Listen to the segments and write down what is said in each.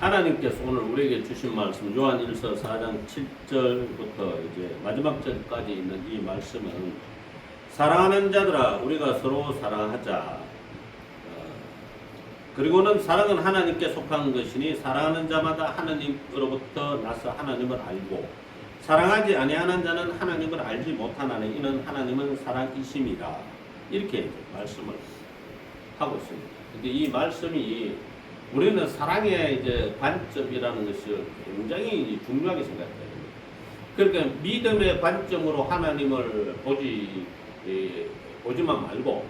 하나님께서 오늘 우리에게 주신 말씀 요한일서 4장 7절부터 이제 마지막 절까지 있는 이 말씀은 사랑하는 자들아 우리가 서로 사랑하자. 그리고는 사랑은 하나님께 속한 것이니 사랑하는 자마다 하나님으로부터 나서 하나님을 알고 사랑하지 아니하는 자는 하나님을 알지 못하나니 이는 하나님은 사랑이심이라. 이렇게 이제 말씀을 하고 있습니다. 근데 이 말씀이 우리는 사랑의 이제 관점이라는 것을 굉장히 중요하게 생각해야 됩니다. 그러니까 믿음의 관점으로 하나님을 보지만 말고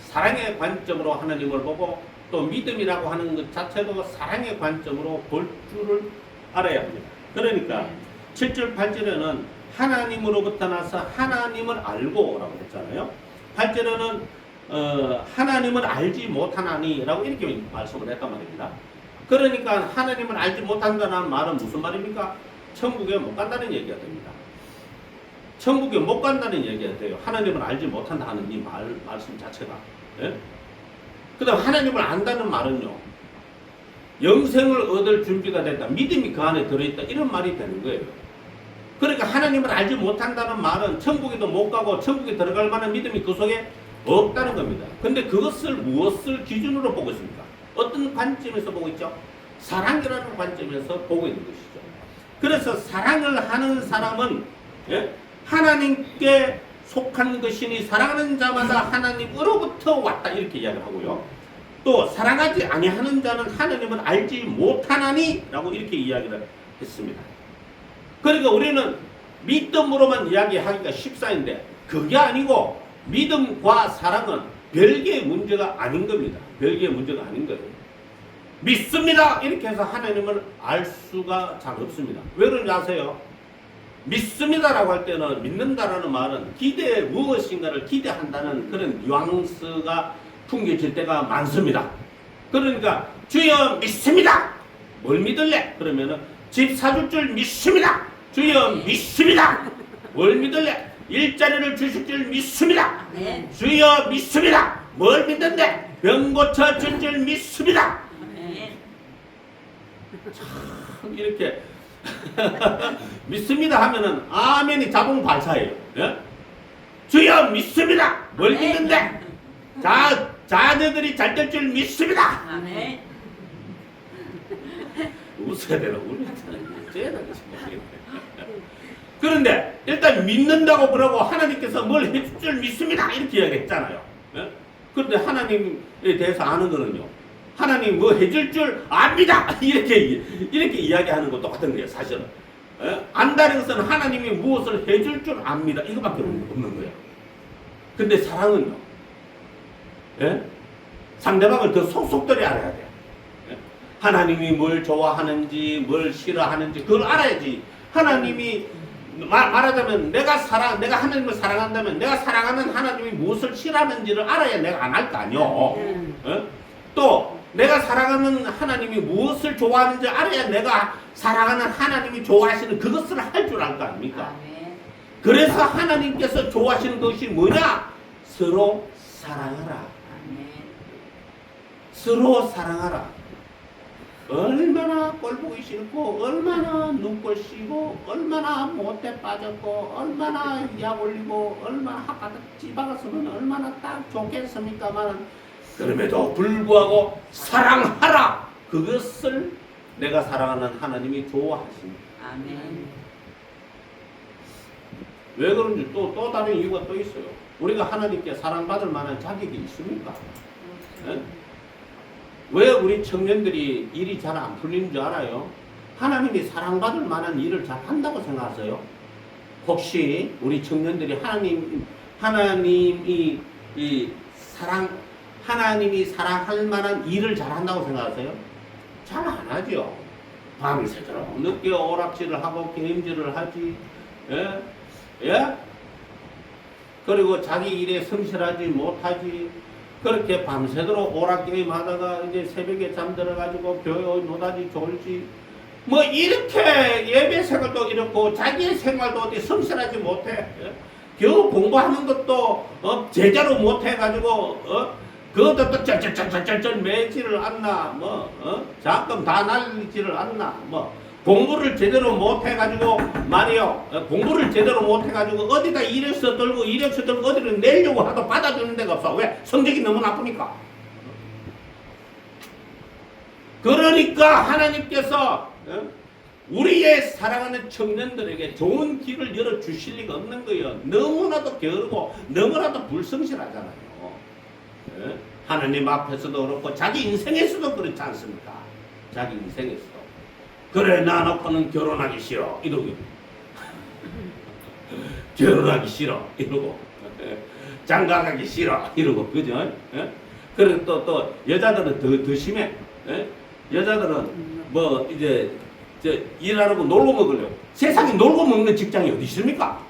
사랑의 관점으로 하나님을 보고 또 믿음이라고 하는 것 자체도 사랑의 관점으로 볼 줄을 알아야 합니다. 그러니까 7절 8절에는 하나님으로부터 나서 하나님을 알고 라고 했잖아요. 8절에는 하나님을 알지 못하나니 라고 이렇게 말씀을 했단 말입니다. 그러니까 하나님을 알지 못한다는 말은 무슨 말입니까? 천국에 못 간다는 얘기가 됩니다. 천국에 못 간다는 얘기가 돼요. 하나님을 알지 못한다는 이 말씀 자체가. 예? 그 다음 하나님을 안다는 말은요, 영생을 얻을 준비가 됐다, 믿음이 그 안에 들어있다, 이런 말이 되는 거예요. 그러니까 하나님을 알지 못한다는 말은 천국에도 못 가고 천국에 들어갈 만한 믿음이 그 속에 없다는 겁니다. 근데 그것을 무엇을 기준으로 보고 있습니까? 어떤 관점에서 보고 있죠? 사랑이라는 관점에서 보고 있는 것이죠. 그래서 사랑을 하는 사람은 하나님께 속한 것이니 사랑하는 자마다 하나님으로부터 왔다, 이렇게 이야기를 하고요. 또 사랑하지 아니하는 자는 하나님을 알지 못하나니 라고 이렇게 이야기를 했습니다. 그러니까 우리는 믿음으로만 이야기하기가 쉽사인데 그게 아니고 믿음과 사랑은 별개의 문제가 아닌 겁니다. 별개의 문제가 아닌 거예요. 믿습니다 이렇게 해서 하나님을 알 수가 잘 없습니다. 왜 그런지 아세요? 믿습니다라고 할 때는 믿는다라는 말은 무엇인가를 기대한다는 그런 뉘앙스가 풍겨질 때가 많습니다. 그러니까 주여 믿습니다. 뭘 믿을래? 그러면은 집 사줄 줄 믿습니다. 주여 믿습니다. 뭘 믿을래? 일자리를 주실 줄 믿습니다. 네. 주여 믿습니다. 뭘 믿는데? 병 고쳐줄 줄 믿습니다. 네. 참 이렇게 믿습니다 하면은 아멘이 자동 발사예요. 예? 주여 믿습니다. 뭘 네. 믿는데? 자녀들이 잘 될 줄 믿습니다. 아멘. 웃어야 되나? 웃어야 되나? 그런데 일단 믿는다고 그러고 하나님께서 뭘 해줄 줄 믿습니다 이렇게 이야기했잖아요. 예? 그런데 하나님에 대해서 아는 거는요, 하나님 뭐 해줄 줄 압니다 이렇게 이야기하는 거 똑같은 거예요. 사실은 안다는 것은 하나님이 무엇을 해줄 줄 압니다 이거밖에 없는 거예요. 근데 사랑은요, 상대방을 더 속속들이 알아야 돼요. 하나님이 뭘 좋아하는지 뭘 싫어하는지 그걸 알아야지. 하나님이 말하자면 내가 하나님을 사랑한다면 내가 사랑하는 하나님이 무엇을 싫어하는지를 알아야 내가 안 할 거 아니요. 또 내가 사랑하는 하나님이 무엇을 좋아하는지 알아야 내가 사랑하는 하나님이 좋아하시는 그것을 할 줄 알 거 아닙니까? 그래서 하나님께서 좋아하시는 것이 뭐냐? 서로 사랑하라. 서로 사랑하라. 얼마나 꼴보기 싫고 얼마나 눈꼴 쉬고 얼마나 못돼 빠졌고 얼마나 약 올리고 얼마나 학가다 집어갔으면 얼마나 딱 좋겠습니까만 그럼에도 불구하고 사랑하라. 그것을 내가 사랑하는 하나님이 좋아하십니다. 아멘. 왜 그런지 또 다른 이유가 또 있어요. 우리가 하나님께 사랑받을 만한 자격이 있습니까? 네? 왜 우리 청년들이 일이 잘 안 풀리는 줄 알아요? 하나님이 사랑받을 만한 일을 잘 한다고 생각하세요? 혹시 우리 청년들이 하나님이 사랑할 만한 일을 잘 한다고 생각하세요? 잘 안 하죠. 밤새도록 늦게 오락질을 하고 게임질을 하지. 예? 그리고 자기 일에 성실하지 못하지. 그렇게 밤새도록 오락게임 하다가 이제 새벽에 잠들어가지고 교회 노다지 졸지. 뭐 이렇게 예배 생활도 이렇고 자기의 생활도 어디 성실하지 못해. 겨우 공부하는 것도 제자로 못해가지고 그것도 또 쩔쩔쩔쩔쩔 매지를 않나, 잠깐 다 날리지를 않나, 공부를 제대로 못해가지고 말이요. 공부를 제대로 못해가지고 어디다 이력서 들고 어디를 내려고 하도 받아주는 데가 없어. 왜? 성적이 너무 나쁘니까. 그러니까 하나님께서 우리의 사랑하는 청년들에게 좋은 길을 열어주실 리가 없는 거예요. 너무나도 게으르고 너무나도 불성실하잖아요. 하나님 앞에서도 그렇고 자기 인생에서도 그렇지 않습니까? 자기 인생에서도. 그래 나 놓고는 결혼하기 싫어 이러고 결혼하기 싫어 이러고 장가가기 싫어 이러고 그죠? 그리고 또 여자들은 더 심해. 여자들은 뭐 이제 일하라고 놀고 먹으려고. 세상에 놀고 먹는 직장이 어디 있습니까?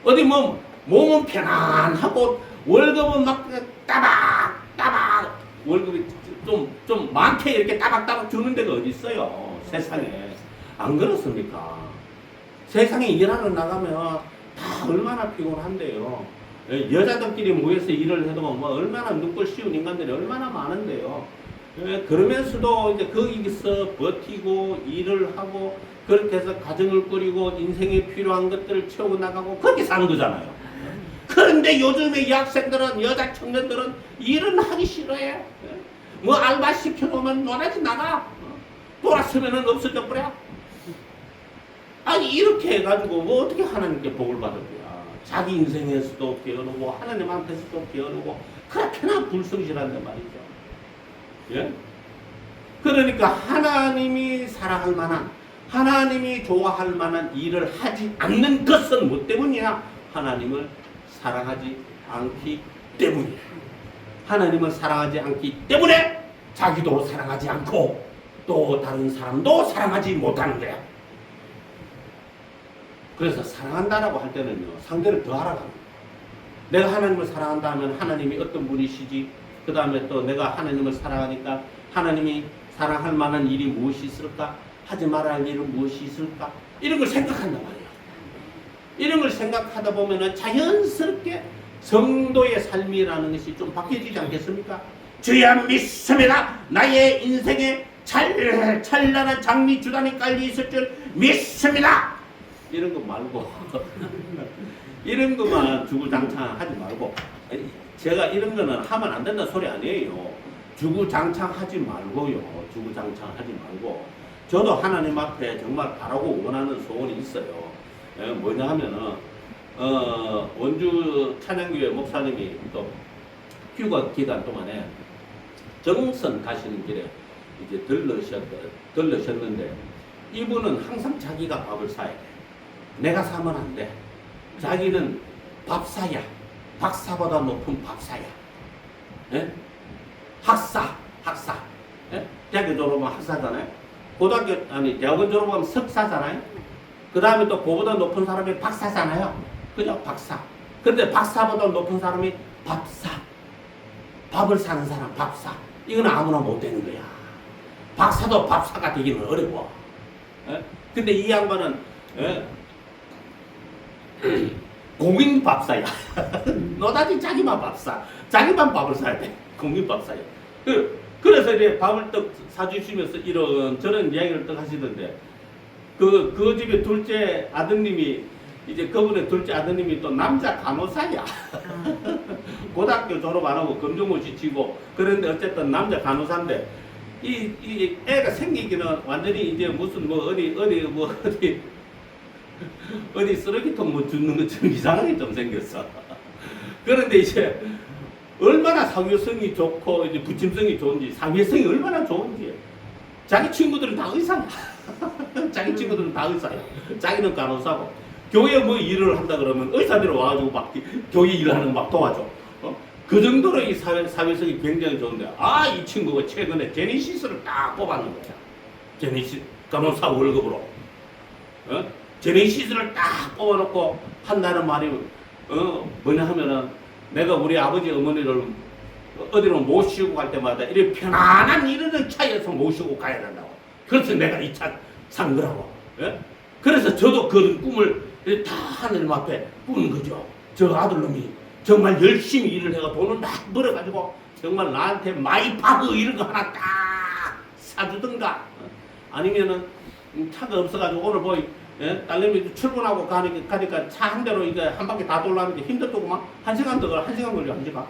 어디 뭐 몸은 편안하고 월급은 막 따박 월급이 좀 많게 이렇게 따박따박 주는 데가 어디 있어요? 세상에. 안 그렇습니까? 세상에 일하러 나가면 다 얼마나 피곤한데요. 여자들끼리 모여서 일을 해도 뭐 얼마나 눈꼴 씌운 인간들이 얼마나 많은데요. 그러면서도 이제 거기서 버티고 일을 하고 그렇게 해서 가정을 꾸리고 인생에 필요한 것들을 채우고 나가고 그렇게 사는 거잖아요. 그런데 요즘의 여학생들은 여자 청년들은 일은 하기 싫어해. 뭐 알바 시켜놓으면 노라지 나가. 돌았으면은 없어져 버려. 아니 이렇게 해가지고 뭐 어떻게 하나님께 복을 받을 거야. 자기 인생에서도 게으르고 하나님 앞에서도 게으르고 그렇게나 불성실한단 말이죠. 예? 그러니까 하나님이 사랑할 만한 하나님이 좋아할 만한 일을 하지 않는 것은 뭐 때문이야? 하나님을 사랑하지 않기 때문이야. 하나님을 사랑하지 않기 때문에 자기도 사랑하지 않고 또 다른 사람도 사랑하지 못하는 거야. 그래서 사랑한다라고 할 때는요, 상대를 더 알아가는 거야. 내가 하나님을 사랑한다 하면 하나님이 어떤 분이시지? 그 다음에 또 내가 하나님을 사랑하니까 하나님이 사랑할 만한 일이 무엇이 있을까? 하지 말아야 할 일은 무엇이 있을까? 이런 걸 생각한단 말이에요. 이런 걸 생각하다 보면은 자연스럽게 성도의 삶이라는 것이 좀 바뀌어지지 않겠습니까? 주야 믿습니다. 나의 인생에 찬란한 장미 주단이 깔려 있을 줄 믿습니다. 이런 거 말고 이런 것만 주구장창하지 말고, 제가 이런 거는 하면 안 된다는 소리 아니에요. 주구장창하지 말고요. 주구장창하지 말고. 저도 하나님 앞에 정말 바라고 원하는 소원이 있어요. 뭐냐 하면은 원주 찬양교회 목사님이 또 휴가 기간 동안에 정선 가시는 길에 이제 들르셨는데 이분은 항상 자기가 밥을 사야 돼. 내가 사면 안 돼. 자기는 밥사야. 박사보다 높은 밥사야. 예? 학사. 예? 대학교 졸업하면 학사잖아요. 대학원 졸업하면 석사잖아요. 그 다음에 또 그보다 높은 사람이 박사잖아요. 그죠? 박사. 그런데 박사보다 높은 사람이 밥사. 밥을 사는 사람 밥사. 이건 아무나 못 되는 거야. 박사도 밥사가 되기는 어려워. 예? 근데 이 양반은 공인 밥사야. 너다지 자기만 밥사. 자기만 밥을 사야 돼. 공인 밥사야. 그래서 이제 밥을 떡 사주시면서 이런 저런 이야기를 떡 하시던데, 그 집에 둘째 아드님이, 이제 그분의 둘째 아드님이 또 남자 간호사야. 고등학교 졸업 안 하고 검정고시 치고, 그런데 어쨌든 남자 간호사인데, 이 애가 생기기는 완전히 이제 무슨 어디 쓰레기통 뭐 줍는 것처럼 이상하게 좀 생겼어. 그런데 이제 얼마나 사회성이 좋고 이제 부침성이 좋은지, 사회성이 얼마나 좋은지. 자기 친구들은 다 의사야. 자기 친구들은 다 의사야. 자기는 간호사고. 교회 뭐 일을 한다 그러면 의사들이 와가지고 막 교회 일을 하는 거 막 도와줘. 그 정도로 이 사회성이 굉장히 좋은데, 이 친구가 최근에 제네시스를 딱 뽑았는 거야. 제네시스 간호사 월급으로. 제네시스를 딱 뽑아놓고 한다는 말이 뭐냐 하면은, 내가 우리 아버지 어머니를 어디로 모시고 갈 때마다 이렇게 편안한 이런 차에서 모시고 가야 된다고. 그래서 내가 이 차 산 거라고. 그래서 저도 그런 꿈을 다 하늘님 앞에 꾸는 거죠. 저 아들놈이 정말 열심히 일을 해가 돈을 막 벌어가지고 정말 나한테 마이파그 이런 거 하나 딱 사주든가, 아니면은 차가 없어가지고 오늘 뭐 딸내미 출근하고 가니까 차 한 대로 이게 한 바퀴 다 돌라는데 힘들다고 막 한 시간 더 걸려, 한 시간 걸려, 한 시간.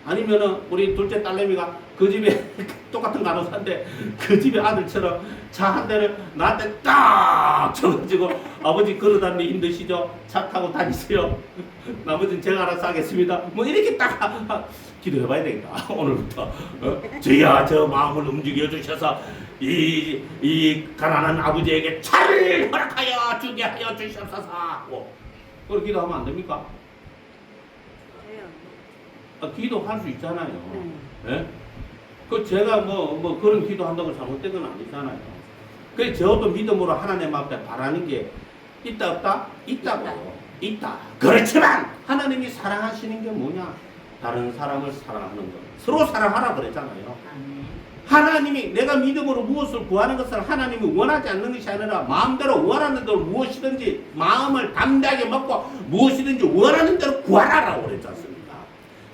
아니면은 우리 둘째 딸내미가 그 집에 똑같은 간호사인데 그 집에 아들처럼 차 한 대를 나한테 딱 쳐가지고 아버지 걸어다니기 힘드시죠? 차 타고 다니세요. 나머지는 제가 알아서 하겠습니다. 뭐 이렇게 딱 기도해봐야 되겠다. 오늘부터 주여 저 마음을 움직여 주셔서 이 가난한 아버지에게 차를 허락하여 주게 하여 주시옵소서 하고 그렇게 기도하면 안 됩니까? 기도할 수 있잖아요. 예? 그 제가 뭐 그런 기도한다고 잘못된 건 아니잖아요. 그래서 저도 믿음으로 하나님 앞에 바라는 게 있다 없다? 있다고요. 있다. 그렇지만 하나님이 사랑하시는 게 뭐냐? 다른 사람을 사랑하는 것. 서로 사랑하라 그랬잖아요. 하나님이 내가 믿음으로 무엇을 구하는 것을 하나님이 원하지 않는 것이 아니라 마음대로 원하는 대로 무엇이든지 마음을 담대하게 먹고 무엇이든지 원하는 대로 구하라라고 그랬지 않습니까?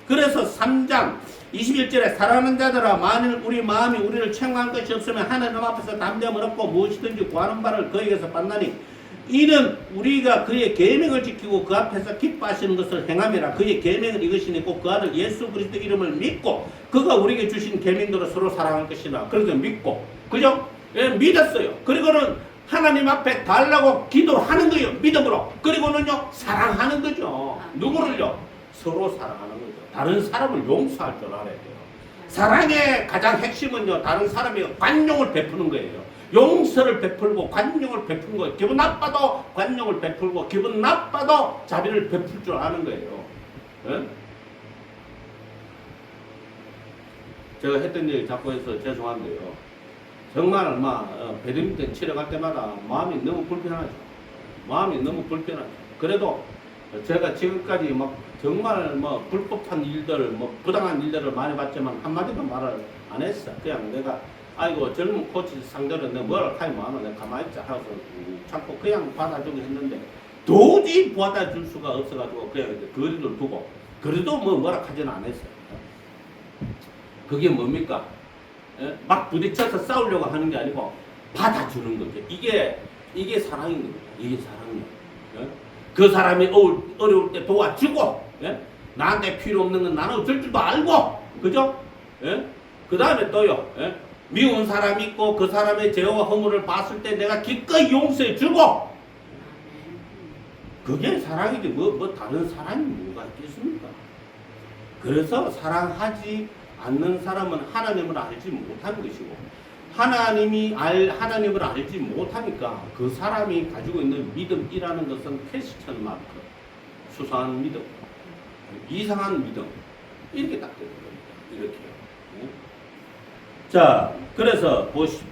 그래서 3장 21절에 사랑하는 자들아 만일 우리 마음이 우리를 책망할 것이 없으면 하나님 앞에서 담대함을 얻고 무엇이든지 구하는 바를 그에게서 받나니 이는 우리가 그의 계명을 지키고 그 앞에서 기뻐하시는 것을 행함이라. 그의 계명은 이것이니 꼭 그 아들 예수 그리스도 이름을 믿고 그가 우리에게 주신 계명대로 서로 사랑할 것이라. 그래서 믿고 그죠? 예, 믿었어요. 그리고는 하나님 앞에 달라고 기도하는 거예요. 믿음으로. 그리고는요 사랑하는 거죠. 누구를요? 서로 사랑하는 거죠. 다른 사람을 용서할 줄 알아야 돼요. 사랑의 가장 핵심은요 다른 사람에게 관용을 베푸는 거예요. 용서를 베풀고 관용을 베푸는 거예요. 기분 나빠도 관용을 베풀고 기분 나빠도 자비를 베풀 줄 아는 거예요. 예? 제가 했던 얘기 자꾸 해서 죄송한데요. 정말 배드민턴 치러 갈 때마다 마음이 너무 불편하죠. 마음이 너무 불편하죠. 그래도 제가 지금까지 막 정말 불법한 일들, 부당한 일들을 많이 봤지만 한마디도 말을 안 했어. 그냥 내가 아이고 젊은 코치 상대로 내가 뭐라 하면 내가 가만히 있자 하고서 참고 그냥 받아주고 했는데 도저히 받아줄 수가 없어가지고 그냥 거리를 두고 그래도 뭐라 하지는 않았어요. 그게 뭡니까? 예? 막 부딪혀서 싸우려고 하는 게 아니고 받아주는 거죠. 이게 사랑인 겁니다. 이게 사랑이에요. 예? 그 사람이 어려울 때 도와주고 예? 나한테 필요 없는 건 나는 어쩔 줄도 알고 그죠? 예? 그 다음에 또요. 예? 미운 사람이 있고 그 사람의 죄와 허물을 봤을 때 내가 기꺼이 용서해 주고 그게 사랑이지 뭐 다른 사랑이 뭐가 있겠습니까? 그래서 사랑하지 않는 사람은 하나님을 알지 못하는 것이고 하나님을 알지 못하니까 그 사람이 가지고 있는 믿음이라는 것은 퀘스천 마크 수상한 믿음 이상한 믿음 이렇게 딱 되는 겁니다. 이렇게요. 자, 그래서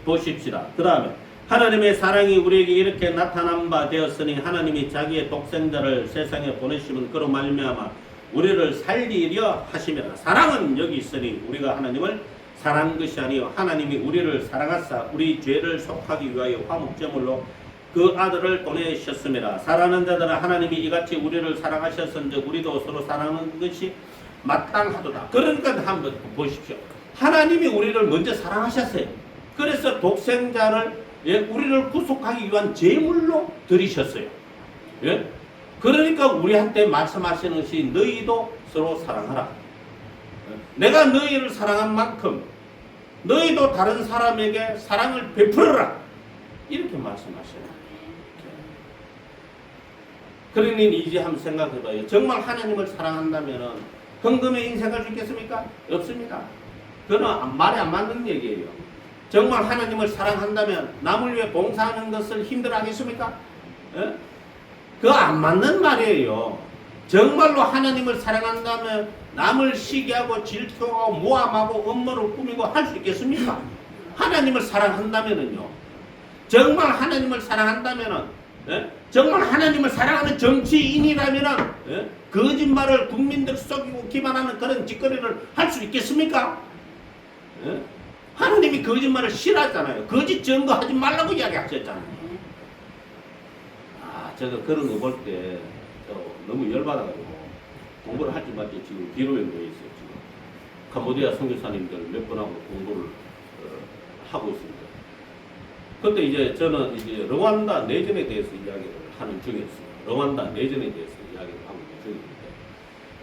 보십시다. 그 다음에 하나님의 사랑이 우리에게 이렇게 나타난 바 되었으니 하나님이 자기의 독생자를 세상에 보내시면 그로 말미암아 우리를 살리려 하심이라. 사랑은 여기 있으니 우리가 하나님을 사랑한 것이 아니요 하나님이 우리를 사랑하사 우리 죄를 속하기 위하여 화목제물로 그 아들을 보내셨습니다. 사랑하는 자들은 하나님이 이같이 우리를 사랑하셨은즉 우리도 서로 사랑하는 것이 마땅하도다. 그러니까 한번 보십시오. 하나님이 우리를 먼저 사랑하셨어요. 그래서 독생자를 우리를 구속하기 위한 제물로 드리셨어요. 예? 그러니까 우리한테 말씀하시는 것이 너희도 서로 사랑하라. 내가 너희를 사랑한 만큼 너희도 다른 사람에게 사랑을 베풀어라. 이렇게 말씀하셔요. 그러니 이제 한번 생각해봐요. 정말 하나님을 사랑한다면 헌금의 인생을 주겠습니까? 없습니다. 그건 말이 안 맞는 얘기예요. 정말 하나님을 사랑한다면 남을 위해 봉사하는 것을 힘들어하겠습니까? 그거 안 맞는 말이에요. 정말로 하나님을 사랑한다면 남을 시기하고 질투하고 모함하고 음모를 꾸미고 할 수 있겠습니까? 하나님을 사랑한다면은요. 정말 하나님을 사랑한다면은 정말 하나님을 사랑하는 정치인이라면은 거짓말을 국민들 속이고 기만하는 그런 짓거리를 할 수 있겠습니까? 하나님이 거짓말을 싫어하잖아요. 거짓 증거하지 말라고 이야기하셨잖아요. 제가 그런 거 볼 때 너무 열받아가지고 공부를 할지 말지 지금 뒤로 연구해 있어요. 지금 캄보디아 선교사님들 몇 분하고 공부를 하고 있습니다. 그때 이제 저는 이제 르완다 내전에 대해서 이야기를 하는 중이었어요. 르완다 내전에 대해서 이야기를 하고 있는 중인데,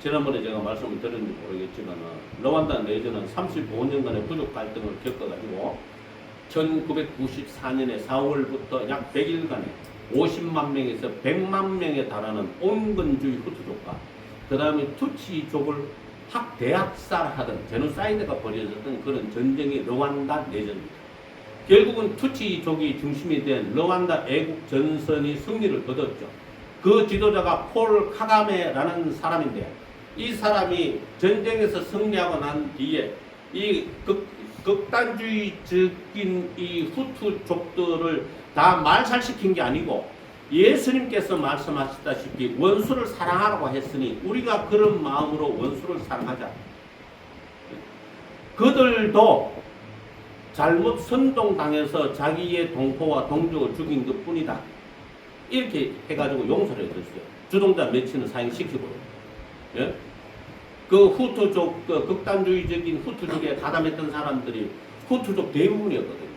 지난번에 제가 말씀을 드렸는지 모르겠지만 르완다 내전은 35년간의 부족 갈등을 겪어가지고 1994년에 4월부터 약 100일간에 50만 명에서 100만 명에 달하는 온건주의 후투족과 그 다음에 투치족을 대학살하던 제노사이드가 벌어졌던 그런 전쟁이 르완다 내전입니다. 결국은 투치족이 중심이 된 르완다 애국 전선이 승리를 거뒀죠. 그 지도자가 폴 카가메라는 사람인데, 이 사람이 전쟁에서 승리하고 난 뒤에 이 극단주의적인 이 후투족들을 다 말살시킨 게 아니고, 예수님께서 말씀하셨다시피 원수를 사랑하라고 했으니 우리가 그런 마음으로 원수를 사랑하자. 그들도 잘못 선동당해서 자기의 동포와 동족을 죽인 것 뿐이다. 이렇게 해가지고 용서를 해줬어요. 주동자 며칠은 사형시키고. 예? 그 후투족, 그 극단주의적인 후투족에 가담했던 사람들이 후투족 대부분이었거든요.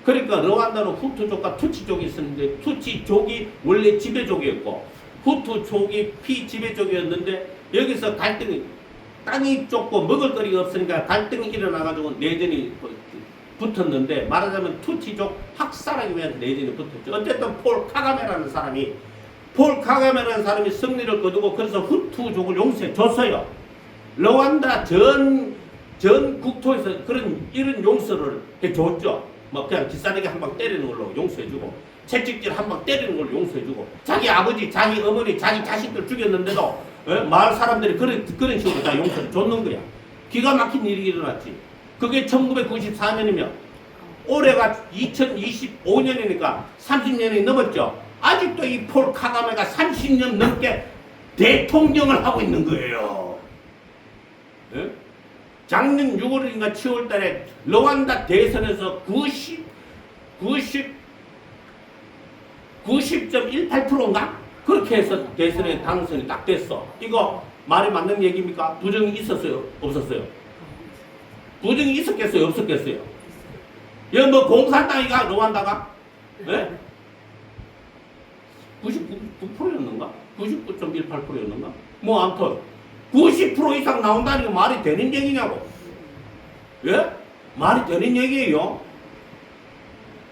그러니까 르완다는 후투족과 투치족이 있었는데, 투치족이 원래 지배족이었고 후투족이 피지배족이었는데, 여기서 갈등이, 땅이 좁고 먹을 거리가 없으니까 갈등이 일어나가지고 내전이 붙었는데, 말하자면 투치족 학살하기 위한 내전이 붙었죠. 어쨌든 폴 카가메라는 사람이 승리를 거두고 그래서 후투족을 용서해 줬어요. 르완다 전 국토에서 이런 용서를 해 줬죠. 뭐 그냥 기싸대기 한 방 때리는 걸로 용서해주고, 채찍질 한 방 때리는 걸로 용서해주고, 자기 아버지, 자기 어머니, 자기 자식들 죽였는데도 마을 사람들이 그런 식으로 다 용서를 줬는 거야. 기가 막힌 일이 일어났지. 그게 1994년이면 올해가 2025년이니까 30년이 넘었죠. 아직도 이 폴 카가메가 30년 넘게 대통령을 하고 있는 거예요. 예? 작년 6월인가 7월 달에 르완다 대선에서 90.18%인가? 그렇게 해서 대선에 당선이 딱 됐어. 이거 말이 맞는 얘기입니까? 부정이 있었어요? 없었어요? 부정이 있었겠어요? 없었겠어요? 여기 뭐 공산당이가 르완다가? 예? 99%였는가? 99.18%였는가? 뭐 아무튼 90% 이상 나온다는 게 말이 되는 얘기냐고. 예? 말이 되는 얘기예요.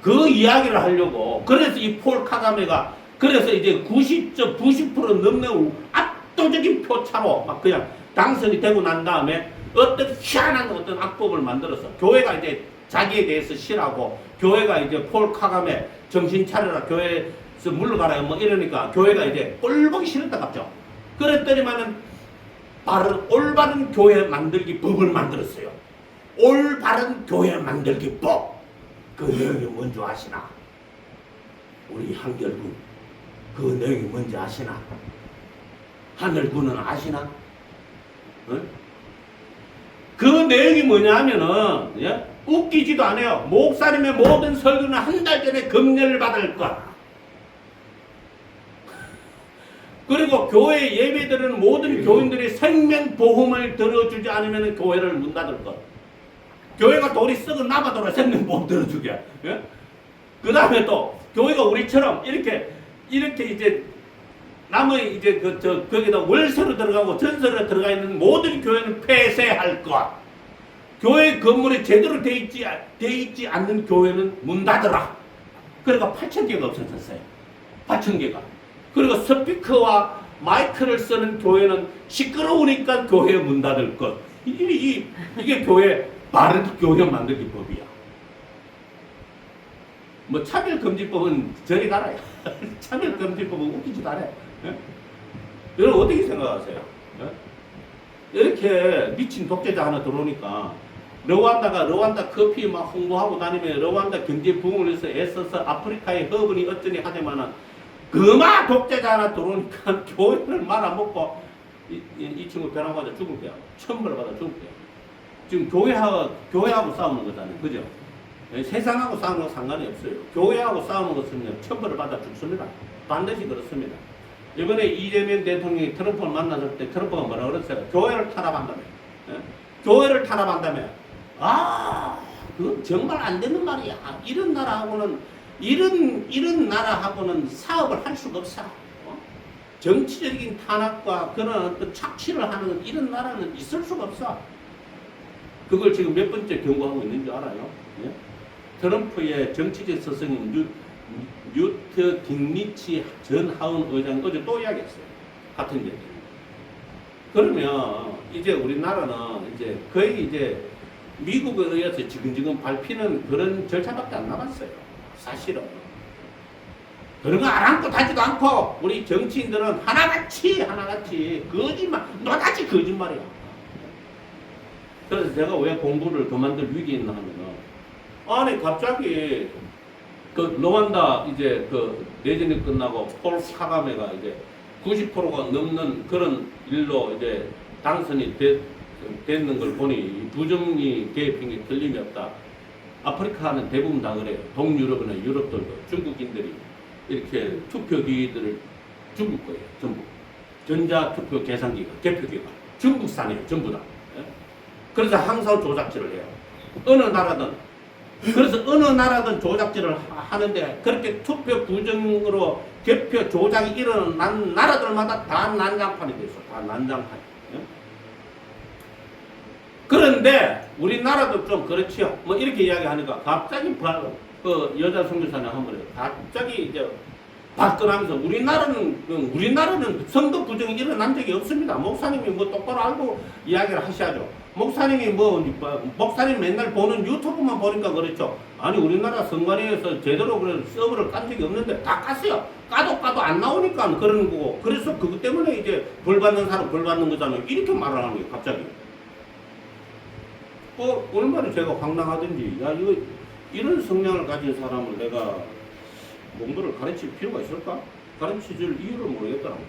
그 이야기를 하려고. 그래서 이 폴 카가메가 그래서 이제 90% 넘는 압도적인 표차로 막 그냥 당선이 되고 난 다음에 어떤 희한한 어떤 악법을 만들어서 교회가 이제 자기에 대해서 싫어하고, 교회가 이제 폴 카가메 정신 차려라, 교회에서 물러가라 뭐 이러니까 교회가 이제 꼴보기 싫었다 갑죠. 그랬더니만은 올바른 교회 만들기 법을 만들었어요. 올바른 교회 만들기 법. 그 내용이 뭔지 아시나? 우리 한결군 그 내용이 뭔지 아시나? 하늘군은 아시나? 응? 그 내용이 뭐냐면은, 예? 웃기지도 않아요. 목사님의 모든 설교는 한 달 전에 검열을 받을 것. 그리고 교회 예배드리는 모든 교인들이 생명보험을 들어주지 않으면 교회를 문 닫을 것. 교회가 돈이 썩은 나바더라 생명보험 들어주게. 예? 그 다음에 또 교회가 우리처럼 이렇게 이제 남의 이제 거기다 월세로 들어가고 전세로 들어가 있는 모든 교회는 폐쇄할 것. 교회 건물이 제대로 돼 있지 않는 교회는 문 닫으라. 그러니까 8,000개가 없어졌어요. 8,000개가. 그리고 스피커와 마이크를 쓰는 교회는 시끄러우니까 교회 문 닫을 것. 이게 바른 교회 만들기 법이야. 뭐 차별금지법은 저리 가라. 차별금지법은 웃기지도 않아. 예? 여러분 어떻게 생각하세요? 예? 이렇게 미친 독재자 하나 들어오니까 르완다 커피 막 홍보하고 다니면 르완다 경제 부흥을 위해서 애써서 아프리카의 허브니 어쩌니 하지만은 그마 독재자 하나 들어오니까 교회를 말아먹고 이 친구 변화 받아 죽을 거야. 천벌 받아 죽을 거야. 지금 교회하고 싸우는 거잖아요. 그죠? 세상하고 싸우는 거 상관이 없어요. 교회하고 싸우는 것은 천벌을 받아 죽습니다. 반드시 그렇습니다. 이번에 이재명 대통령이 트럼프를 만났을 때 트럼프가 뭐라 그랬어요? 교회를 탄압한다며. 예? 교회를 탄압한다며. 그건 정말 안 되는 말이야. 이런 나라하고는 사업을 할 수가 없어. 정치적인 탄압과 그런 어떤 착취를 하는 이런 나라는 있을 수가 없어. 그걸 지금 몇 번째 경고하고 있는 줄 알아요? 예? 트럼프의 정치적 스승인 뉴트 깅리치 전 하원 의장이 어제 또 이야기했어요. 같은 얘기. 그러면 이제 우리나라는 이제 거의 이제 미국에 의해서 지금 밟히는 그런 절차밖에 안 남았어요. 사실은. 그런 거 안 안고 다지도 않고 우리 정치인들은 하나같이 거짓말, 노다지 거짓말이야. 그래서 제가 왜 공부를 그만둘 위기에 있나 하면은 아니 갑자기 그 르완다 이제 그 내전이 끝나고 폴 카가메가 이제 90%가 넘는 그런 일로 이제 당선이 됐는 걸 보니 부정이 개입한 게 틀림이 없다. 아프리카는 대부분 다 그래요. 동유럽이나 유럽들도 중국인들이 이렇게 투표기들을 중국 거예요. 전부. 전자투표 계산기가, 개표기가 중국산이에요. 전부 다. 그래서 항상 조작질을 해요. 어느 나라든 조작질을 하는데 그렇게 투표 부정으로 개표 조작이 일어난 나라들마다 다 난장판이 됐어. 다 난장판. 그런데 우리나라도 좀 그렇지요. 뭐 이렇게 이야기하니까 갑자기 그 여자 선교사님 한 번에 갑자기 이제 발끈하면서 우리나라는 선거 부정이 일어난 적이 없습니다. 목사님이 뭐 똑바로 알고 이야기를 하셔야죠. 목사님 맨날 보는 유튜브만 보니까 그렇죠. 아니 우리나라 선관위에서 제대로 그런 서버를 깐 적이 없는데 다 깠어요. 까도 안 나오니까 그러는 거고. 그래서 그것 때문에 이제 벌 받는 사람 벌 받는 거잖아요. 이렇게 말을 하는 거예요. 갑자기. 얼마나 제가 황당하든지 이런 성향을 가진 사람을 내가 공부를 가르칠 필요가 있을까? 가르쳐줄 이유를 모르겠더라고.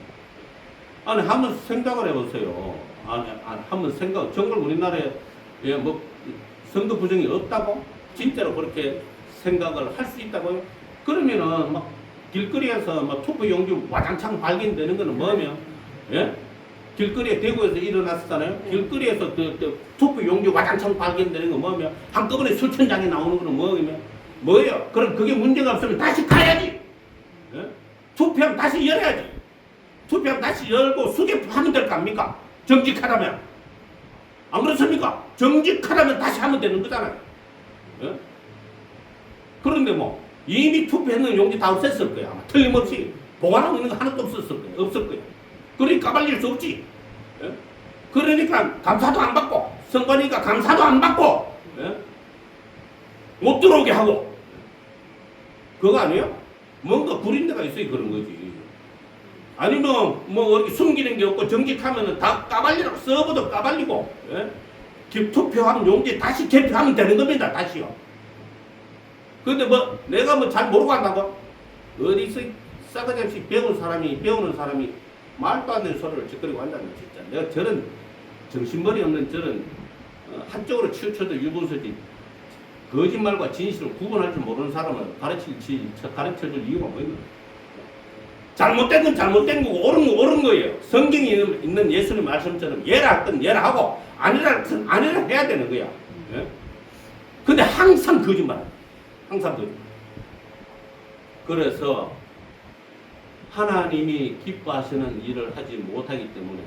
아니 한번 생각을 해보세요. 한번 정말 우리나라에 뭐 선거 부정이 없다고? 진짜로 그렇게 생각을 할 수 있다고요? 그러면은 막 길거리에서 막 투표 용지 와장창 발견되는 거는 뭐면 예? 길거리에 대구에서 일어났었잖아요. 길거리에서 투표 용지 와장창 발견되는 거 뭐면 한꺼번에 수천 장이 나오는 거는 뭐예요? 그럼 그게 문제가 없으면 다시 가야지. 예? 투표하면 다시 열어야지. 투표하면 다시 열고 수개하면 될 거 아닙니까? 정직하다면. 안 그렇습니까? 정직하다면 다시 하면 되는 거잖아요. 예? 그런데 뭐 이미 투표했는 용지 다 없앴을 거야. 아마 틀림없이 보관하고 있는 거 하나도 없을 거야. 그러니까 까발릴 수 없지. 예? 그러니까 감사도 안 받고 선관위가 감사도 안 받고 예? 못 들어오게 하고 그거 아니에요? 뭔가 구린데가 있어야 그런 거지. 아니면 뭐 이렇게 숨기는 게 없고 정직하면은 다 까발리라고 서버도 까발리고 예? 투표하면 용지 다시 개표하면 되는 겁니다. 다시요. 근데 뭐 내가 뭐 잘 모르고 한다고 어디서 싸가지 없이 배우는 사람이 말도 안 되는 소리를 짓거리고 한다는 거 진짜. 내가 저런 정신머리 없는 저런 한쪽으로 치우쳐도 유분수지 거짓말과 진실을 구분할 줄 모르는 사람을 가르쳐줄 이유가 뭐 있는 거야. 잘못된 건 잘못된 거고 옳은 건 옳은 거예요. 성경에 있는 예수님 말씀처럼 예라 할 건 예라 하고 아니라 할 건 아니라 해야 되는 거야. 예? 근데 항상 거짓말. 항상 거짓말. 그래서 하나님이 기뻐하시는 일을 하지 못하기 때문에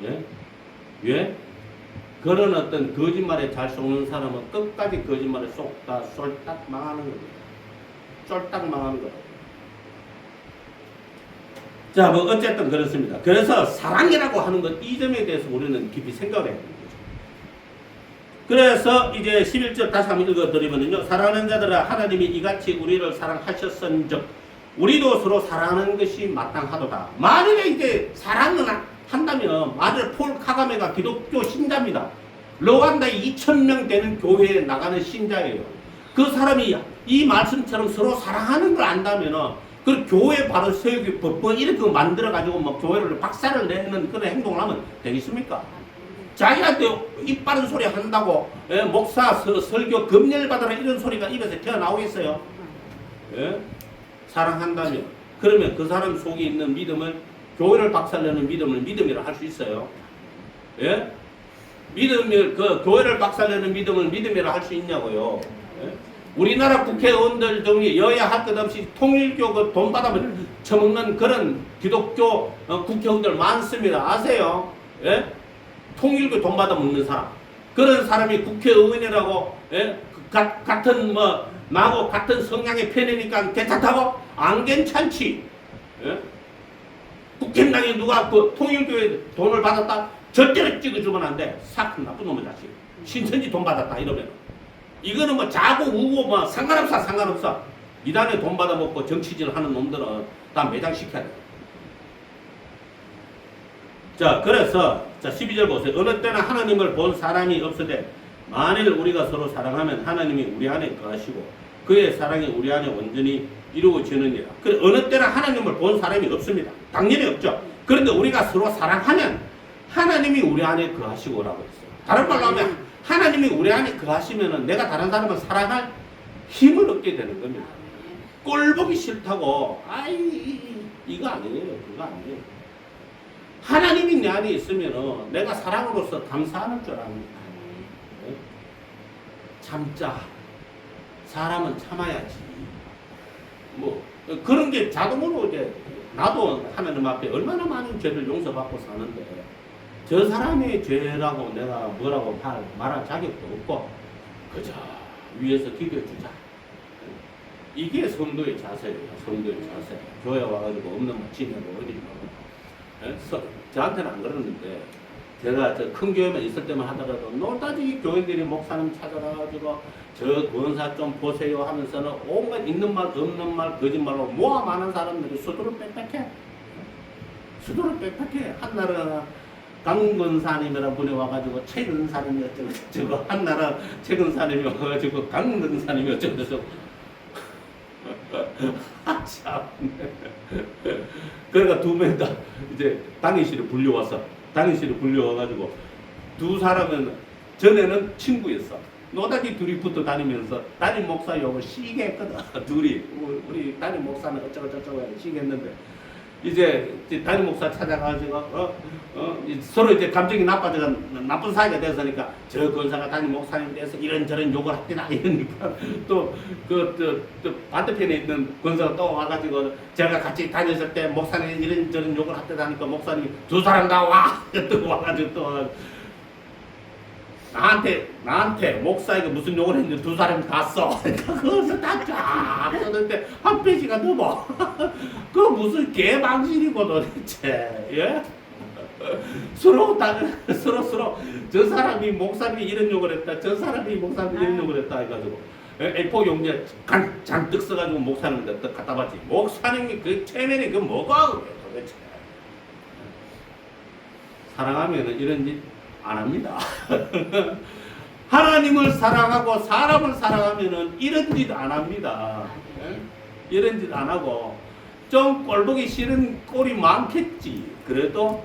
예? 왜? 그런 어떤 거짓말에 잘 속는 사람은 끝까지 거짓말에 속다 쏠딱 망하는 겁니다. 쫄딱 망하는 거예요. 자, 뭐 어쨌든 그렇습니다. 그래서 사랑이라고 하는 것 이 점에 대해서 우리는 깊이 생각을 해야 되는 거죠. 그래서 이제 11절 다시 한번 읽어드리면요. 사랑하는 자들아 하나님이 이같이 우리를 사랑하셨은즉 우리도 서로 사랑하는 것이 마땅하도다. 만약에 이제 사랑을 한다면 만일 폴 카가메가 기독교 신자입니다. 르완다에 2,000명 되는 교회에 나가는 신자예요. 그 사람이 이 말씀처럼 서로 사랑하는 걸 안다면은 그 교회 바로 세우기 법권 이렇게 만들어가지고 뭐 교회를 박살을 내는 그런 행동을 하면 되겠습니까? 자기한테 입 바른 소리 한다고 예? 목사 설교 금열받아라 이런 소리가 입에서 튀어나오겠어요? 예? 사랑한다면 그러면 그 사람 속에 있는 믿음을 교회를 박살내는 믿음을 믿음이라 할 수 있어요. 예? 믿음을, 그 교회를 박살내는 믿음을 믿음이라 할 수 있냐고요. 예? 우리나라 국회의원들 중에 여야 할 것 없이 통일교 그 돈 받아면 처먹는 그런 기독교 국회의원들 많습니다. 아세요? 예? 통일교 돈 받아 먹는 사람. 그런 사람이 국회의원이라고, 예? 같은 나하고 같은 성향의 편이니까 괜찮다고? 안 괜찮지. 예? 국힘당에 누가 그 통일교에 돈을 받았다? 절대로 찍어주면 안 돼. 사큰 나쁜 놈의 자식. 신천지 돈 받았다 이러면. 이거는 뭐 자고 우고 상관없어. 이단에 돈 받아먹고 정치질 하는 놈들은 다 매장시켜야 돼. 자, 그래서, 자, 12절 보세요. 어느 때나 하나님을 본 사람이 없으되, 만일 우리가 서로 사랑하면 하나님이 우리 안에 거하시고, 그의 사랑이 우리 안에 온전히 이루어지느니라. 그래, 어느 때나 하나님을 본 사람이 없습니다. 당연히 없죠. 그런데 우리가 서로 사랑하면, 하나님이 우리 안에 거하시고라고 했어요. 다른 말로 하면, 하나님이 우리 안에 거하시면은 내가 다른 사람을 사랑할 힘을 얻게 되는 겁니다. 꼴보기 싫다고, 이거 아니에요. 그거 아니에요. 하나님이 내 안에 있으면 내가 사랑으로서 감사하는 줄 압니다. 참자. 사람은 참아야지. 뭐 그런 게 자동으로 이제 나도 하나님 앞에 얼마나 많은 죄를 용서받고 사는데 저 사람의 죄라고 내가 뭐라고 말할 자격도 없고 그저 위에서 기도해주자. 이게 성도의 자세예요. 성도의 자세. 교회 와가지고 없는 말 지내고 어디 가고. 저한테는 안 그러는데 제가 저 큰 교회만 있을 때만 하더라도 노다지 교인들이 목사님 찾아가가지고 저 권사 좀 보세요 하면서는 온갖 있는 말 없는 말 거짓말로 모아 많은 사람들이 수두를 빽빽해. 한나라 강근사님이라는 분이 와가지고 최근사님이 어쩌고 한나라 최근사님이 와가지고 강근사님이 어쩌고 참. 그러니까 두 명 다 이제 당의실에 불려와가지고 두 사람은 전에는 친구였어. 노다지 둘이 붙어 다니면서 담임 목사 욕을 시게 했거든. 둘이 우리 담임 목사는 어쩌고 시게 했는데 이제 담임 목사 찾아가지고 서로 이제 감정이 나빠져서 나쁜 사이가 됐으니까 저 권사가 담임 목사님에 대해서 이런저런 욕을 했구나 이러니까 또 반대편에 있는 권사가 또 와가지고 제가 같이 다녔을 때 목사님 이런저런 욕을 했다니까 목사님이 두 사람 다 와! 또 와가지고 또 나한테 목사에게 무슨 욕을 했는데 두 사람이 다 써. 그래서 다 쫙 썼는데 한 페이지가 넘어. 그 무슨 개방실이고 도대체. 예? 서로 저 사람이 목사님이 이런 욕을 했다. 저 사람이 목사님이 이런 욕을 했다 해가지고 A4 용지에 잔뜩 써가지고 목사님한테 갖다 봤지. 목사님이 그 체면이 그 뭐가 도대체. 이런 짓 안 합니다. 하나님을 사랑하고 사람을 사랑하면은 이런 짓 안 합니다. 이런 짓 안 하고 좀 꼴보기 싫은 꼴이 많겠지. 그래도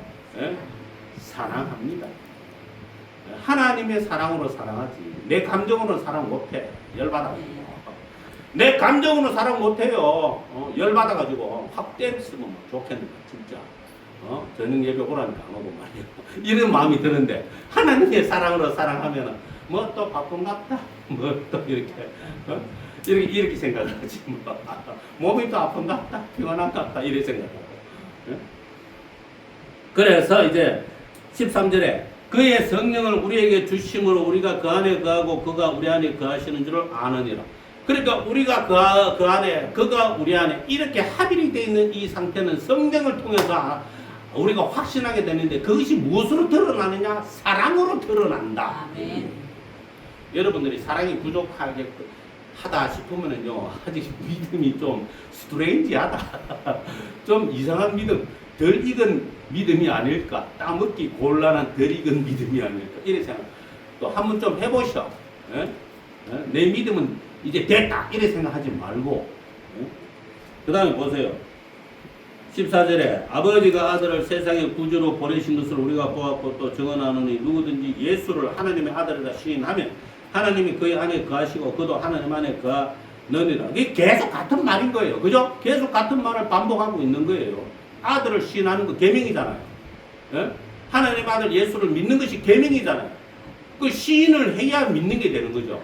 사랑합니다. 하나님의 사랑으로 사랑하지. 내 감정으로 사랑 못해. 열받아가지고. 내 감정으로 사랑 못해요. 열받아가지고 확 때렸으면 좋겠는데 진짜. 저녁 예배 오라니까 안 오고 말이에요. 이런 마음이 드는데 하나님의 사랑으로 사랑하면 뭐 또 바쁜갑다. 뭐 또 이렇게 생각하지. 몸이 또 아픈갑다. 피곤한갑다. 이렇게 생각하고. 그래서 이제 13절에 그의 성령을 우리에게 주심으로 우리가 그 안에 거하고 그가 우리 안에 거하시는 줄을 아느니라. 그러니까 우리가 그 안에 그가 우리 안에 이렇게 합일이 되어 있는 이 상태는 성령을 통해서 우리가 확신하게 되는데 그것이 무엇으로 드러나느냐? 사랑으로 드러난다. 아멘. 여러분들이 사랑이 부족하다 싶으면은요, 아직 믿음이 좀 스트레인지하다. 좀 이상한 믿음, 덜 익은 믿음이 아닐까? 따먹기 곤란한 덜 익은 믿음이 아닐까? 이래 생각. 또 한번 좀 해보셔. 내 믿음은 이제 됐다. 이래 생각하지 말고. 그 다음에 보세요. 14절에 아버지가 아들을 세상의 구주로 보내신 것을 우리가 보았고 또 증언하노니 누구든지 예수를 하나님의 아들이라 시인하면 하나님이 그의 안에 거하시고 그도 하나님 안에 거하느니라. 이게 계속 같은 말인 거예요. 그죠? 계속 같은 말을 반복하고 있는 거예요. 아들을 시인하는 거 계명이잖아요. 예? 하나님 아들 예수를 믿는 것이 계명이잖아요. 그 시인을 해야 믿는 게 되는 거죠.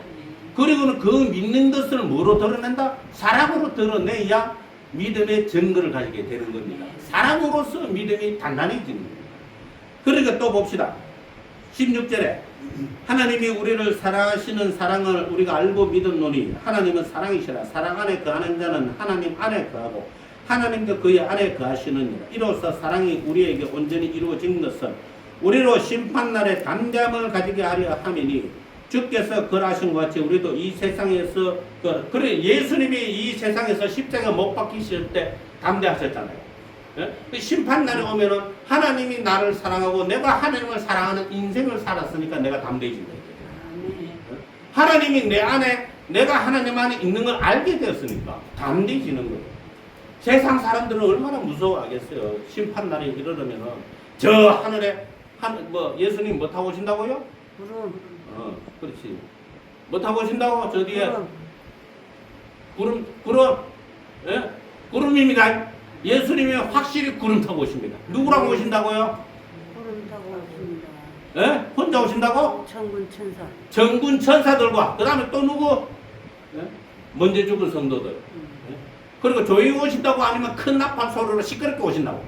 그리고는 그 믿는 것을 뭐로 드러낸다? 사랑으로 드러내야 믿음의 증거를 가지게 되는 겁니다. 사랑으로서 믿음이 단단해지는 겁니다. 그러니까 또 봅시다. 16절에 하나님이 우리를 사랑하시는 사랑을 우리가 알고 믿었노니 하나님은 사랑이시라. 사랑 안에 거하는 자는 하나님 안에 거하고 하나님도 그의 안에 거하시느니라. 이로써 사랑이 우리에게 온전히 이루어진 것은 우리로 심판날에 담대함을 가지게 하려 함이니 주께서 그러하신 것 같이 우리도 이 세상에서 그래 예수님이 이 세상에서 십자가 못 박히실 때 담대하셨잖아요. 예? 심판날에 오면은 하나님이 나를 사랑하고 내가 하나님을 사랑하는 인생을 살았으니까 내가 담대해진다. 하나님이 내 안에 내가 하나님 안에 있는 걸 알게 되었으니까 담대해지는 거예요. 세상 사람들은 얼마나 무서워하겠어요. 심판날이 이르려면은 저 하늘에 예수님 뭐 타고 오신다고요? 그렇지. 뭐 타고 오신다고? 저 뒤에 구름, 예? 구름입니다. 예수님이 확실히 구름 타고 오십니다. 누구랑 오신다고요? 구름 타고 오십니다. 예? 혼자 오신다고? 천군 천사. 정군 천사들과 그 다음에 또 누구? 예? 먼저 죽은 성도들. 예? 그리고 조용히 오신다고 아니면 큰 나팔 소리로 시끄럽게 오신다고?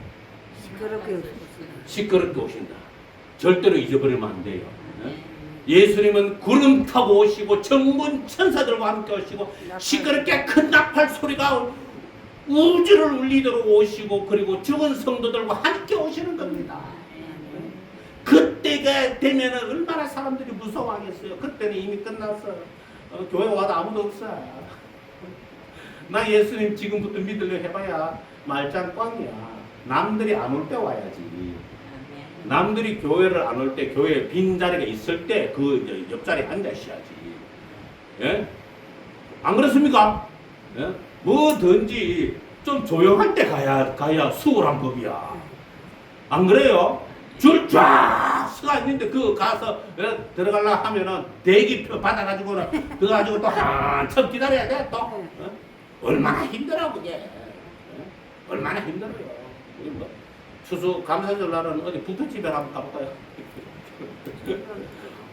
시끄럽게 오십니다. 시끄럽게 오신다. 절대로 잊어버리면 안 돼요. 예수님은 구름 타고 오시고 정군 천사들과 함께 오시고 시끄럽게 큰 나팔 소리가 우주를 울리도록 오시고 그리고 죽은 성도들과 함께 오시는 겁니다. 그때가 되면 얼마나 사람들이 무서워하겠어요. 그때는 이미 끝났어. 교회 와도 아무도 없어. 나 예수님 지금부터 믿으려 해봐야 말짱 꽝이야. 남들이 안 올 때 와야지. 남들이 교회를 안 올 때 교회에 빈 자리가 있을 때 그 옆자리에 앉아 있어야지. 예? 안 그렇습니까? 예? 뭐든지 좀 조용할 때 가야 수월한 법이야. 안 그래요? 줄 쫙 서가 있는데 그 가서 들어가려 하면은 대기표 받아가지고는 그거 가지고 또 한참 기다려야 돼 또. 어? 얼마나 힘들어 그게. 예? 얼마나 힘들어요. 우리 뭐 추수 감사절 날은 어디 뷔페집에 한번 가볼까요?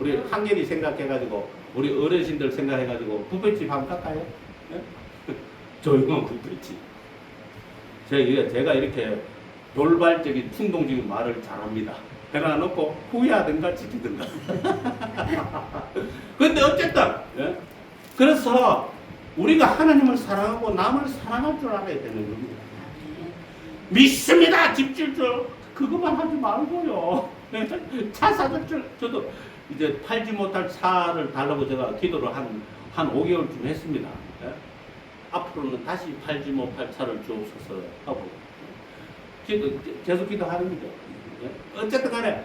우리 한결이 생각해가지고 우리 어르신들 생각해가지고 뷔페집 한번 갈까요? 예? 조용한 뷔페집. 제가 이렇게 돌발적인 충동적인 말을 잘합니다. 해놔놓고 후회하든가 지키든가. 근데 어쨌든 예? 그래서 우리가 하나님을 사랑하고 남을 사랑할 줄 알아야 되는 겁니다. 믿습니다. 집 질 줄 그것만 하지 말고요. 차 사줄 줄 저도 이제 팔지 못할 차를 달라고 제가 기도를 한 5개월쯤 했습니다. 예? 앞으로는 다시 팔지 못할 차를 주옵소서 하고 계속 기도하는 거죠. 예? 어쨌든 간에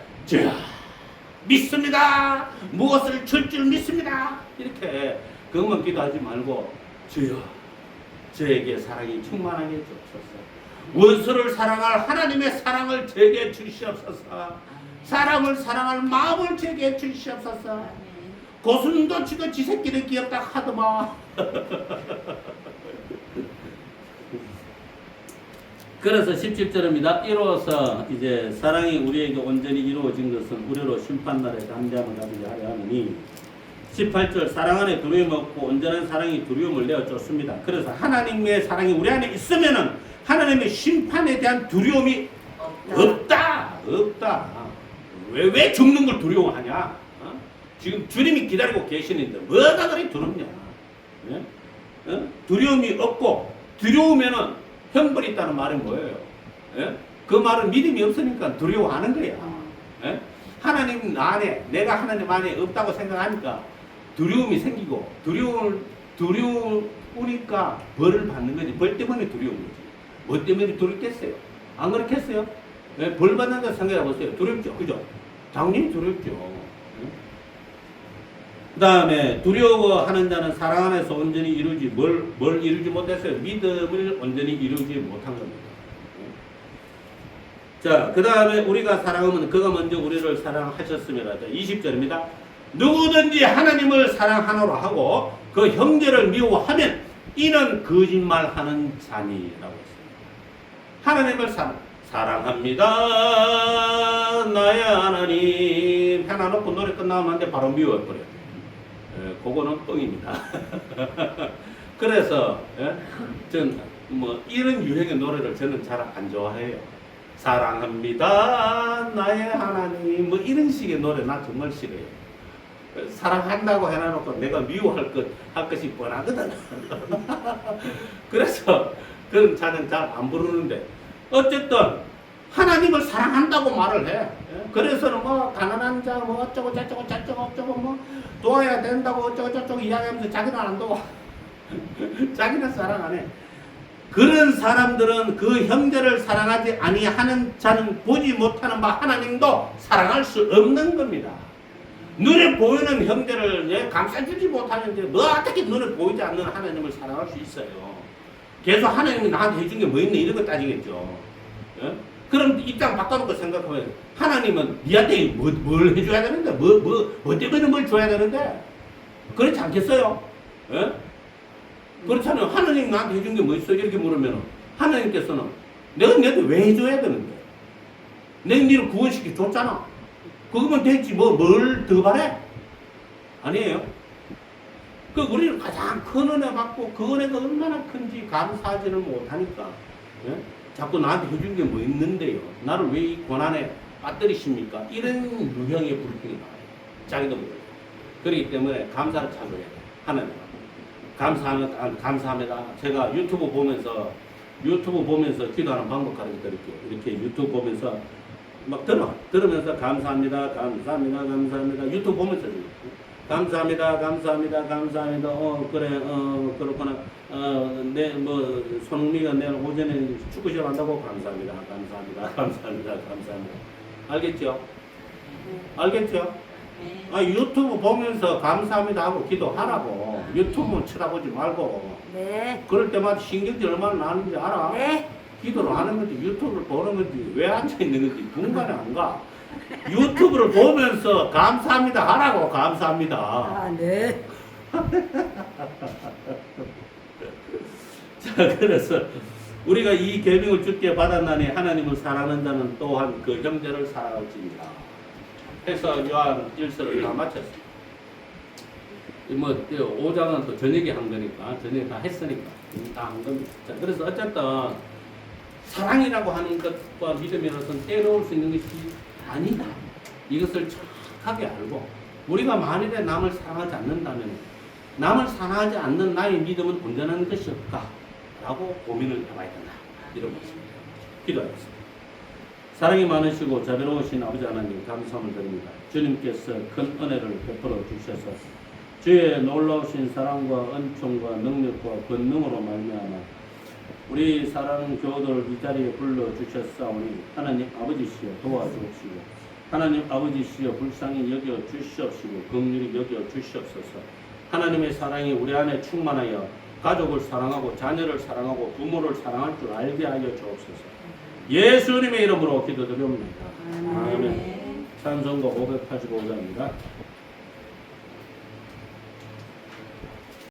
믿습니다. 무엇을 줄 줄 믿습니다. 이렇게 그것만 기도하지 말고 주여 저에게 사랑이 충만하게 주옵소서. 원수를 사랑할 하나님의 사랑을 제게 주시옵소서. 사람을 사랑할 마음을 제게 주시옵소서. 고순도 치고 지 새끼는 귀엽다 하더만. 그래서 17절입니다. 이로써 이제 사랑이 우리에게 온전히 이루어진 것은 우리로 심판날에 담대함을 가지게 하려 하느니 18절 사랑 안에 두려움이 없고 온전한 사랑이 두려움을 내어 쫓습니다. 그래서 하나님의 사랑이 우리 안에 있으면은 하나님의 심판에 대한 두려움이 없다. 왜 죽는 걸 두려워하냐? 지금 주님이 기다리고 계시는데 뭐가 그리 두렵냐? 예? 두려움이 없고 두려우면은 형벌이 있다는 말은 뭐예요? 예? 그 말은 믿음이 없으니까 두려워하는 거야. 예? 하나님 안에 내가 하나님 안에 없다고 생각하니까 두려움이 생기고 두려우니까 벌을 받는 거지. 벌 때문에 두려운 거지. 뭐 때문에 두렵겠어요? 안 그렇겠어요? 예? 벌 받는다 생각해 보세요. 두렵죠, 그죠? 당연히 두렵죠. 그 다음에 두려워하는 자는 사랑 안에서 온전히 이루지 뭘 이루지 못했어요? 믿음을 온전히 이루지 못한 겁니다. 자, 그 다음에 우리가 사랑하면 그가 먼저 우리를 사랑하셨습니다. 20절입니다. 누구든지 하나님을 사랑하노라 하고 그 형제를 미워하면 이는 거짓말하는 자니라고 했습니다. 하나님을 사랑합니다 나의 하나님 해놔놓고 노래 끝나면 안 돼. 바로 미워버려. 그거는 뻥입니다. 그래서 전 뭐 이런 유행의 노래를 저는 잘 안 좋아해요. 사랑합니다 나의 하나님 뭐 이런 식의 노래 나 정말 싫어요. 사랑한다고 해놔놓고 내가 미워할 것이 뻔하거든. 그래서 그런 자는 잘 안 부르는데 어쨌든 하나님을 사랑한다고 말을 해. 그래서는 뭐 가난한 자 뭐 어쩌고 저쩌고 저쩌고 어쩌고 뭐 도와야 된다고 어쩌고 저쩌고 이야기하면서 자기는 안 도와. 자기는 사랑 안 해. 그런 사람들은 그 형제를 사랑하지 아니하는 자는 보지 못하는 바 하나님도 사랑할 수 없는 겁니다. 눈에 보이는 형제를 감싸주지 못하는데 너 어떻게 눈에 보이지 않는 하나님을 사랑할 수 있어요? 계속 하나님이 나한테 해준 게 뭐 있네 이런 거 따지겠죠. 예? 그럼 입장 바꿔놓고 생각하면 하나님은 니한테 뭘 해줘야 되는데 뭐 때문에 뭘 줘야 되는데 그렇지 않겠어요? 예? 그렇잖아요. 하나님 나한테 해준 게 뭐 있어? 이렇게 물으면 하나님께서는 내가 너한테 왜 해줘야 되는데? 내가 너를 구원시켜 줬잖아. 그거면 됐지 뭘 더 바래? 아니에요. 그 우리는 가장 큰 은혜 받고 그 은혜가 얼마나 큰지 감사하지를 못하니까 예? 자꾸 나한테 해준 게 뭐 있는데요. 나를 왜 이 고난에 빠뜨리십니까? 이런 유형의 불평이 나와요. 자기도 모르고. 그렇기 때문에 감사를 찾아야 돼요. 하나님. 감사합니다. 제가 유튜브 보면서 기도하는 방법 가르쳐 드릴게요. 이렇게 유튜브 보면서 막 들으면서 감사합니다. 유튜브 보면서 감사합니다. 그래, 그렇구나. 손흥민이 내일 오전에 축구 시합 한다고 감사합니다. 알겠죠? 유튜브 보면서 감사합니다 하고 기도하라고. 유튜브는 쳐다보지 말고. 네. 그럴 때마다 신경질 얼마나 나는지 알아? 네. 기도를 하는 건지 유튜브를 보는 건지 왜 앉아있는 건지 분간이 안 가. 유튜브를 보면서 감사합니다 하라고. 감사합니다. 아, 네. 자, 그래서 우리가 이 계명을 주께 받았나니 하나님을 사랑하는 자는 또한 그 형제를 사랑할지니라 해서 요한 1서를 다 마쳤습니다. 뭐 5장은 또 저녁에 한 거니까 저녁에 다 했으니까 다 한 겁니다. 자, 그래서 어쨌든 사랑이라고 하는 것과 믿음이라서는 떼놓을 수 있는 것이 아니다. 이것을 정확하게 알고 우리가 만일에 남을 사랑하지 않는다면 남을 사랑하지 않는 나의 믿음은 온전한 것이 없까? 라고 고민을 해봐야 된다. 이런 것입니다. 기도하겠습니다. 사랑이 많으시고 자비로우신 아버지 하나님 감사함을 드립니다. 주님께서 큰 은혜를 베풀어 주셔서 주의 놀라우신 사랑과 은총과 능력과 권능으로 말미암아 우리 사랑하는 교우들을 이 자리에 불러주셨사오니 하나님 아버지시여 도와주옵시고 하나님 아버지시여 불쌍히 여겨 주시옵시고 긍휼히 여겨 주시옵소서. 하나님의 사랑이 우리 안에 충만하여 가족을 사랑하고 자녀를 사랑하고 부모를 사랑할 줄 알게 하여 주옵소서. 예수님의 이름으로 기도드립니다. 아멘. 찬송가 585장입니다.